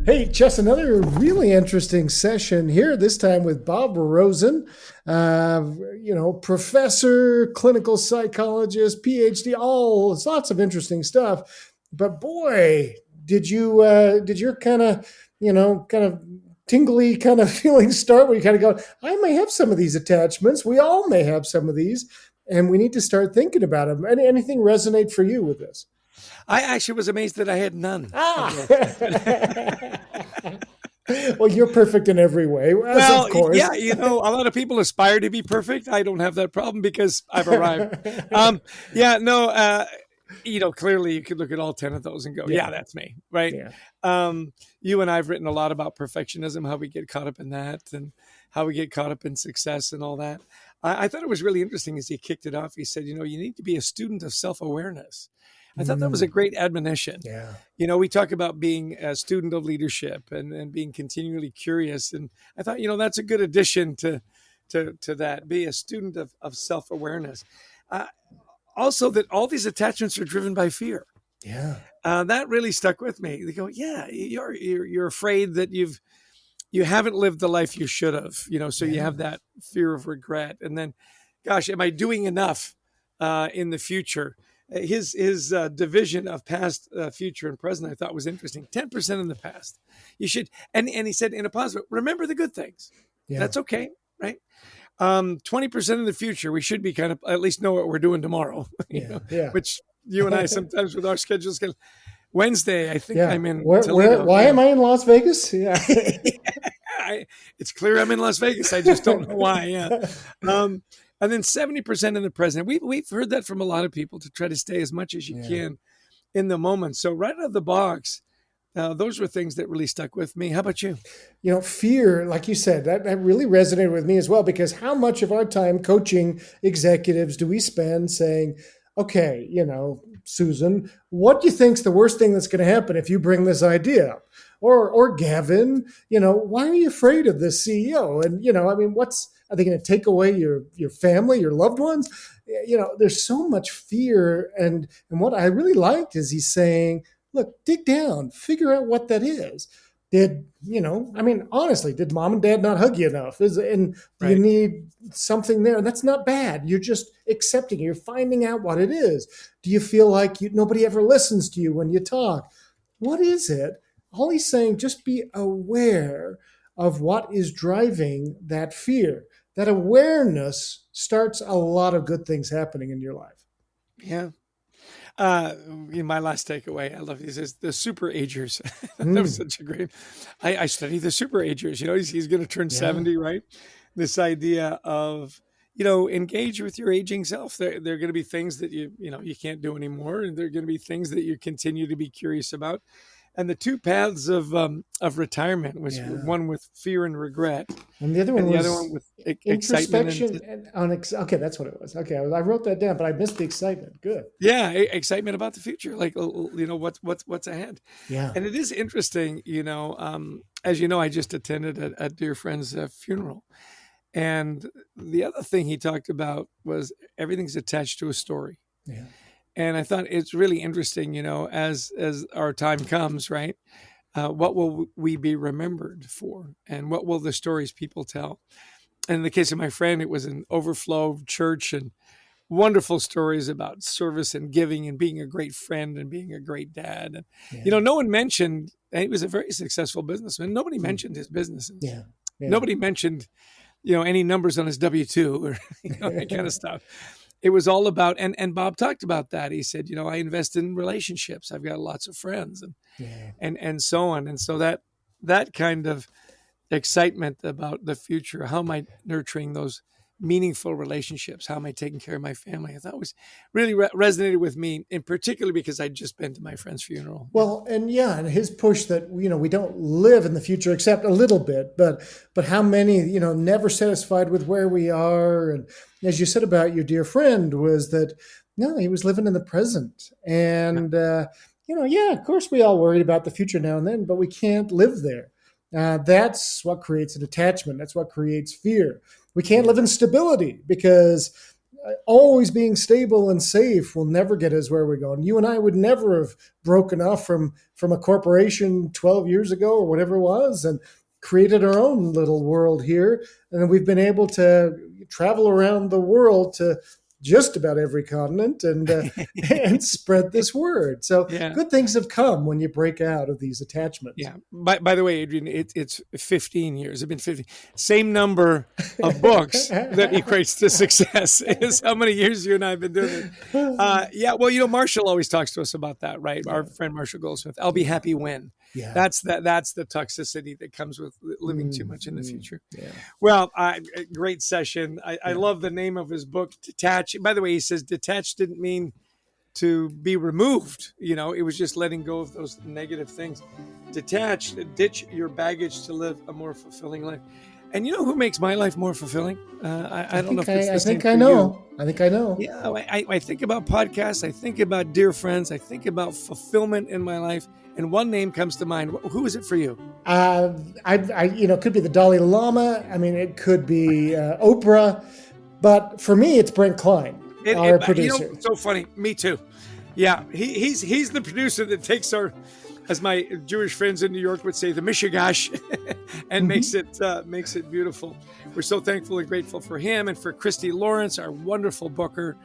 Hey, just another really interesting session here, this time with Bob Rosen, professor, clinical psychologist, PhD, all lots of interesting stuff. But boy, did your kind of tingly kind of feeling start where you kind of go, I may have some of these attachments. We all may have some of these, and we need to start thinking about them. Anything resonate for you with this? I actually was amazed that I had none. Well, you're perfect in every way, as Well, of course. yeah, a lot of people aspire to be perfect. I don't have that problem because I've arrived. Yeah, no, clearly you could look at all 10 of those and go, yeah, that's me, right? Yeah. You and I have written a lot about perfectionism, how we get caught up in that and how we get caught up in success and all that. I thought it was really interesting as he kicked it off. He said, you need to be a student of self-awareness. I thought that was a great admonition. Yeah. We talk about being a student of leadership and being continually curious. And I thought, that's a good addition to that. Be a student of self-awareness. Also, that all these attachments are driven by fear. Yeah. That really stuck with me. They go, yeah, you're afraid that you haven't lived the life you should have, so you have that fear of regret. And then, gosh, am I doing enough in the future? His division of past, future, and present, I thought was interesting. 10% in the past. You should, and he said in a positive, remember the good things. Yeah. That's okay, right? 20% in the future, we should be kind of at least know what we're doing tomorrow. Which you and I sometimes with our schedules can. Wednesday, I think I'm in Toledo. Why am I in Las Vegas? Yeah. It's clear I'm in Las Vegas. I just don't know why. Yeah. And then 70% in the present. We've heard that from a lot of people to try to stay as much as you can in the moment. So right out of the box, those were things that really stuck with me. How about you? Fear, like you said, that really resonated with me as well, because how much of our time coaching executives do we spend saying, okay, Susan, what do you think's the worst thing that's going to happen if you bring this idea up? Or Gavin, why are you afraid of this CEO? And, are they going to take away your family, your loved ones? There's so much fear. And what I really liked is he's saying, look, dig down, figure out what that is. Honestly, did mom and dad not hug you enough? Do you need something there? And that's not bad. You're just accepting it. You're finding out what it is. Do you feel like nobody ever listens to you when you talk? What is it? All he's saying, just be aware of what is driving that fear. That awareness starts a lot of good things happening in your life. Yeah. My last takeaway, I love this, is the super agers. That was such a great, I study the super agers, he's going to turn 70, right? This idea of, engage with your aging self. There are going to be things that you can't do anymore. And there are going to be things that you continue to be curious about. And the two paths of retirement was one with fear and regret, and the other one with introspection. Okay, that's what it was. Okay, I wrote that down, but I missed the excitement. Good. Yeah, excitement about the future, like what's ahead. Yeah, and it is interesting. As you know, I just attended a dear friend's funeral, and the other thing he talked about was everything's attached to a story. Yeah. And I thought it's really interesting, as our time comes, right? What will we be remembered for? And what will the stories people tell? And in the case of my friend, it was an overflow church and wonderful stories about service and giving and being a great friend and being a great dad. And, no one mentioned, and he was a very successful businessman. Nobody mentioned his businesses. Yeah. Nobody mentioned, any numbers on his W-2 or that kind of stuff. It was all about, and Bob talked about that. He said, I invest in relationships. I've got lots of friends and so on. And so that kind of excitement about the future, how am I nurturing those meaningful relationships? How am I taking care of my family? I thought was really resonated with me, in particular because I'd just been to my friend's funeral. Well, and his push that, we don't live in the future except a little bit, but how many, never satisfied with where we are. And as you said about your dear friend, was that, no, he was living in the present. And, of course we all worried about the future now and then, but we can't live there. That's what creates an attachment. That's what creates fear. We can't live in stability because always being stable and safe will never get us where we're going. You and I would never have broken off from a corporation 12 years ago or whatever it was and created our own little world here. And we've been able to travel around the world to just about every continent and spread this word. So Yeah. good things have come when you break out of these attachments. Yeah. By the way, Adrian, it's 15 years. It's been 15. Same number of books that equates to success is how many years you and I have been doing it. Yeah. Well, Marshall always talks to us about that, right? Our friend Marshall Goldsmith. I'll be happy when. Yeah. That's the toxicity that comes with living too much in the future. Yeah. Well, great session. I love the name of his book, Detach. By the way, he says detach didn't mean to be removed. It was just letting go of those negative things. Detach, ditch your baggage to live a more fulfilling life. And you know who makes my life more fulfilling? I don't know if it's the same for you. I think I know. Yeah, I think about podcasts. I think about dear friends. I think about fulfillment in my life. And one name comes to mind. Who is it for you? It could be the Dalai Lama. I mean, it could be Oprah. But for me, it's Brent Klein, our producer. So funny. Me too. Yeah, he's the producer that takes our, as my Jewish friends in New York would say, the mishigash, and makes it beautiful. We're so thankful and grateful for him and for Christy Lawrence, our wonderful booker,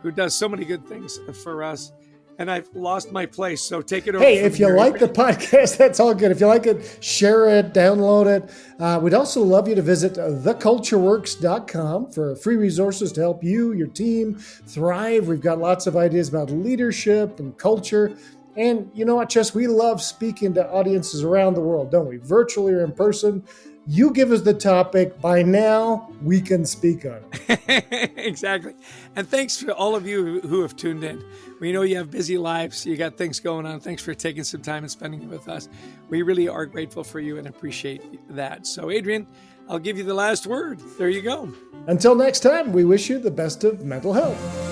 who does so many good things for us. And I've lost my place, so take it over. Hey, if you like the podcast, that's all good. If you like it, share it, download it. We'd also love you to visit thecultureworks.com for free resources to help you, your team thrive. We've got lots of ideas about leadership and culture. And you know what, Chess? We love speaking to audiences around the world, don't we? Virtually or in person. You give us the topic. By now, we can speak on it. Exactly. And thanks to all of you who have tuned in. We know you have busy lives. You got things going on. Thanks for taking some time and spending it with us. We really are grateful for you and appreciate that. So, Adrian, I'll give you the last word. There you go. Until next time, we wish you the best of mental health.